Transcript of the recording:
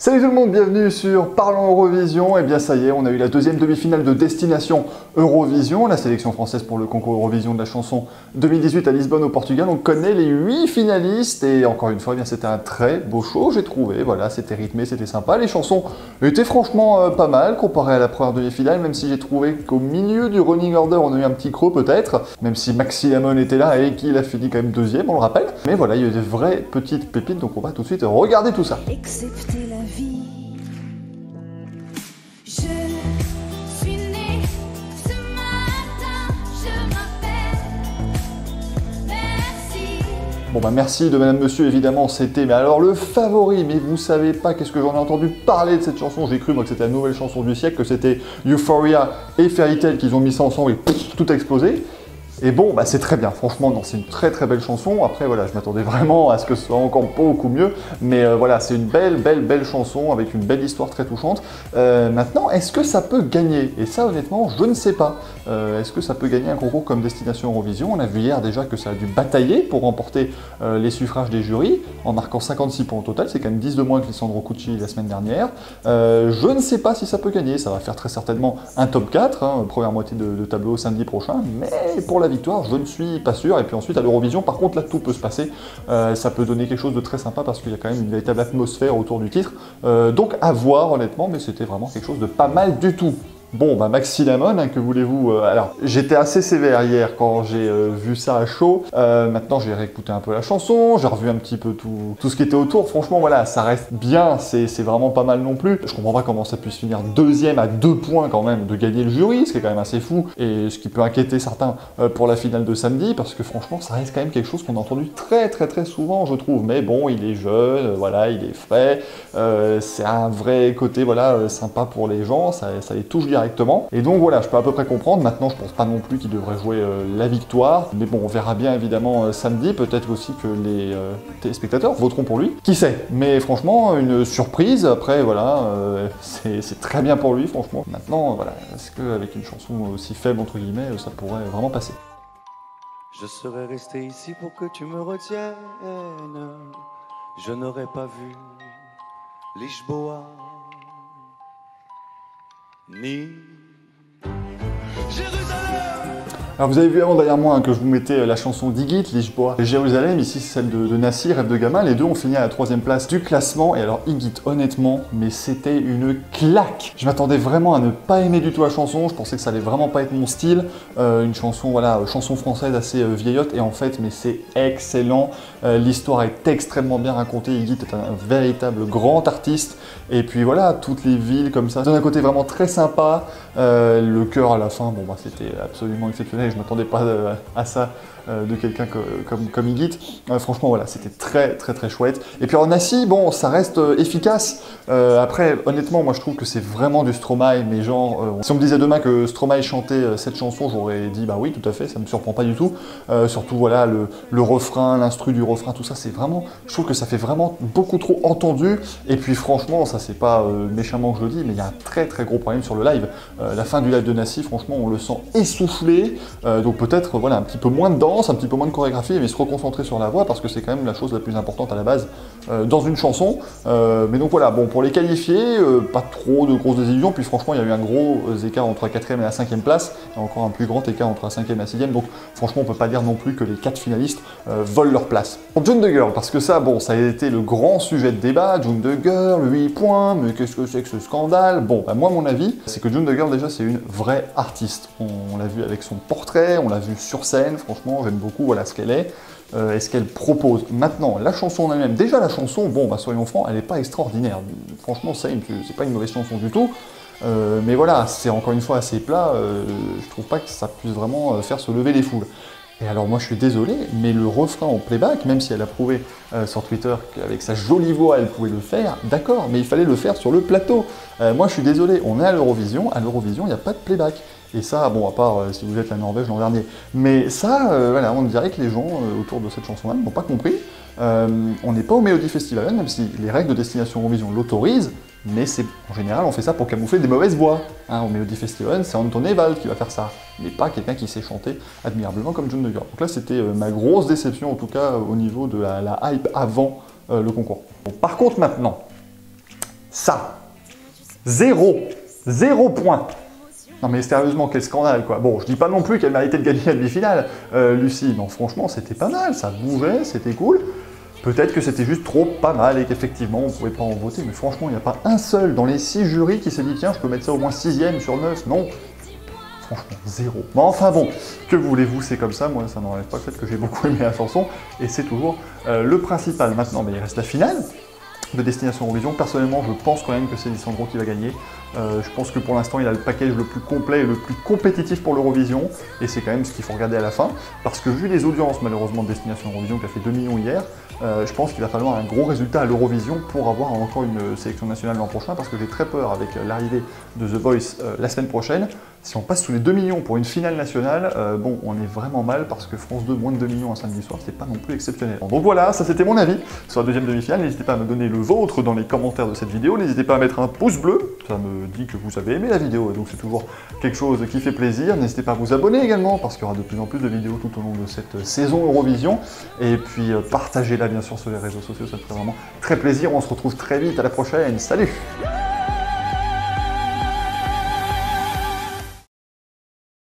Salut tout le monde, bienvenue sur Parlons Eurovision. Et bien ça y est, on a eu la deuxième demi-finale de Destination Eurovision, la sélection française pour le concours Eurovision de la chanson 2018 à Lisbonne au Portugal. On connaît les 8 finalistes et encore une fois, eh bien c'était un très beau show, j'ai trouvé. Voilà, c'était rythmé, c'était sympa. Les chansons étaient franchement pas mal comparées à la première demi-finale, même si j'ai trouvé qu'au milieu du running order, on a eu un petit creux peut-être, même si Maxi Lamon était là et qu'il a fini quand même deuxième, on le rappelle. Mais voilà, il y a eu des vraies petites pépites, donc on va tout de suite regarder tout ça. Excepté la vie. Je suis née ce matin, je m'appelle. Merci. Bon bah merci de Madame Monsieur, évidemment, c'était mais alors le favori, mais vous savez pas qu'est-ce que j'en ai entendu parler de cette chanson, j'ai cru moi que c'était la nouvelle chanson du siècle, que c'était Euphoria et Fairy Tail qu'ils ont mis ça ensemble et pff, tout a explosé. Et bon, bah c'est très bien, franchement, non, c'est une très très belle chanson. Après, voilà, je m'attendais vraiment à ce que ce soit encore beaucoup mieux. Mais voilà, c'est une belle chanson avec une belle histoire très touchante. Maintenant, est-ce que ça peut gagner? Et ça, honnêtement, je ne sais pas. Est-ce que ça peut gagner un concours comme Destination Eurovision? On a vu hier déjà que ça a dû batailler pour remporter les suffrages des jurys, en marquant 56 points au total. C'est quand même 10 de moins que Lisandro Cucci la semaine dernière. Je ne sais pas si ça peut gagner. Ça va faire très certainement un top 4, hein, première moitié de tableau samedi prochain. Mais pour la victoire, je ne suis pas sûr. Et puis ensuite à l'Eurovision, par contre, là tout peut se passer. Ça peut donner quelque chose de très sympa parce qu'il y a quand même une véritable atmosphère autour du titre. Donc à voir honnêtement, mais c'était vraiment quelque chose de pas mal du tout. Bon, bah Maxi Lamon, hein, que voulez-vous alors, j'étais assez sévère hier quand j'ai vu ça à chaud. Maintenant, j'ai réécouté un peu la chanson, j'ai revu un petit peu tout ce qui était autour. Franchement, voilà, ça reste bien, c'est vraiment pas mal non plus. Je comprends pas comment ça puisse finir deuxième à 2 points quand même de gagner le jury, ce qui est quand même assez fou, et ce qui peut inquiéter certains pour la finale de samedi, parce que franchement, ça reste quand même quelque chose qu'on a entendu très souvent, je trouve. Mais bon, il est jeune, voilà, il est frais, c'est un vrai côté, voilà, sympa pour les gens, ça les touche directement. Et donc voilà, je peux à peu près comprendre. Maintenant, je pense pas non plus qu'il devrait jouer la victoire. Mais bon, on verra bien évidemment samedi. Peut-être aussi que les téléspectateurs voteront pour lui. Qui sait? Mais franchement, une surprise. Après, voilà, c'est très bien pour lui, franchement. Maintenant, voilà, est-ce qu'avec une chanson aussi faible, entre guillemets, ça pourrait vraiment passer? Je serais resté ici pour que tu me retiennes. Je n'aurais pas vu Lisboa ni Jérusalem. Alors vous avez vu avant derrière moi hein, que je vous mettais la chanson d'Igit, Lisboa et Jérusalem, ici c'est celle de Nassi, Rêve de gamin, les deux ont fini à la 3e place du classement, et alors Igit honnêtement, mais c'était une claque. Je m'attendais vraiment à ne pas aimer du tout la chanson, je pensais que ça allait vraiment pas être mon style, une chanson, voilà, chanson française assez vieillotte, et en fait, mais c'est excellent, l'histoire est extrêmement bien racontée, Igit est un véritable grand artiste, et puis voilà, toutes les villes comme ça, d'un côté vraiment très sympa, le chœur à la fin, bon bah c'était absolument exceptionnel. Je m'attendais pas à ça de quelqu'un comme Igit. Franchement, voilà, c'était très chouette. Et puis en Nassi, bon, ça reste efficace. Après, honnêtement, moi je trouve que c'est vraiment du Stromae, mais genre, si on me disait demain que Stromae chantait cette chanson, j'aurais dit bah oui, tout à fait, ça me surprend pas du tout. Surtout, voilà, le refrain, l'instru du refrain, tout ça, c'est vraiment, je trouve que ça fait vraiment beaucoup trop entendu. Et puis franchement, ça c'est pas méchamment que je le dis, mais il y a un très gros problème sur le live. La fin du live de Nassi, franchement, on le sent essoufflé. Donc peut-être voilà, un petit peu moins de danse, un petit peu moins de chorégraphie, mais se reconcentrer sur la voix parce que c'est quand même la chose la plus importante à la base dans une chanson. Mais donc voilà, bon, pour les qualifier, pas trop de grosses désillusions, puis franchement il y a eu un gros écart entre la 4e et la 5e place, et encore un plus grand écart entre la 5e et la 6e, donc franchement on peut pas dire non plus que les 4 finalistes volent leur place. Pour June the Girl, parce que ça, bon, ça a été le grand sujet de débat, June the Girl, 8 points, mais qu'est-ce que c'est que ce scandale? Bon, bah moi mon avis, c'est que June the Girl déjà c'est une vraie artiste. On l'a vu avec son portrait, on l'a vu sur scène, franchement j'aime beaucoup voilà, ce qu'elle est et ce qu'elle propose. Maintenant, la chanson en elle-même, déjà la chanson, bon bah soyons francs, elle n'est pas extraordinaire. Franchement, c'est pas une mauvaise chanson du tout, mais voilà, c'est encore une fois assez plat, je trouve pas que ça puisse vraiment faire se lever les foules. Et alors moi je suis désolé, mais le refrain en playback, même si elle a prouvé sur Twitter qu'avec sa jolie voix elle pouvait le faire, d'accord, mais il fallait le faire sur le plateau. Moi je suis désolé, on est à l'Eurovision il n'y a pas de playback. Et ça, bon, à part si vous êtes la Norvège l'an dernier. Mais ça, voilà, on dirait que les gens autour de cette chanson-là n'ont pas compris. On n'est pas au Melody Festival, même si les règles de Destination Eurovision l'autorisent, mais c'est en général on fait ça pour camoufler des mauvaises voix. Hein, au Melody Festival, c'est Anton Ewald qui va faire ça, mais pas quelqu'un qui sait chanter admirablement comme June the Girl. Donc là, c'était ma grosse déception, en tout cas au niveau de la hype avant le concours. Bon, par contre, maintenant, ça. 0 point. Non mais sérieusement, quel scandale quoi. Bon, je dis pas non plus qu'elle méritait de gagner la demi-finale, Lucie. Non, franchement, c'était pas mal, ça bougeait, c'était cool. Peut-être que c'était juste trop pas mal et qu'effectivement, on pouvait pas en voter. Mais franchement, il n'y a pas un seul dans les 6 jurys qui s'est dit tiens, je peux mettre ça au moins 6e sur 9. Non. Franchement, 0. Mais enfin bon, que voulez-vous, c'est comme ça. Moi, ça n'enlève pas le fait que j'ai beaucoup aimé la chanson. Et c'est toujours le principal. Maintenant, mais il reste la finale de Destination Eurovision. Personnellement, je pense quand même que c'est Lisandro qui va gagner. Je pense que pour l'instant, il a le package le plus complet et le plus compétitif pour l'Eurovision. Et c'est quand même ce qu'il faut regarder à la fin. Parce que vu les audiences, malheureusement, de Destination Eurovision, qui a fait 2 millions hier, je pense qu'il va falloir un gros résultat à l'Eurovision pour avoir encore une sélection nationale l'an prochain. Parce que j'ai très peur avec l'arrivée de The Voice la semaine prochaine. Si on passe sous les 2 millions pour une finale nationale, bon, on est vraiment mal parce que France 2, moins de 2 millions un samedi soir, c'est pas non plus exceptionnel. Donc voilà, ça c'était mon avis sur la deuxième demi-finale. N'hésitez pas à me donner le vôtre dans les commentaires de cette vidéo. N'hésitez pas à mettre un pouce bleu, ça me dit que vous avez aimé la vidéo, donc c'est toujours quelque chose qui fait plaisir. N'hésitez pas à vous abonner également, parce qu'il y aura de plus en plus de vidéos tout au long de cette saison Eurovision. Et puis partagez-la bien sûr sur les réseaux sociaux, ça me ferait vraiment très plaisir. On se retrouve très vite, à la prochaine, salut!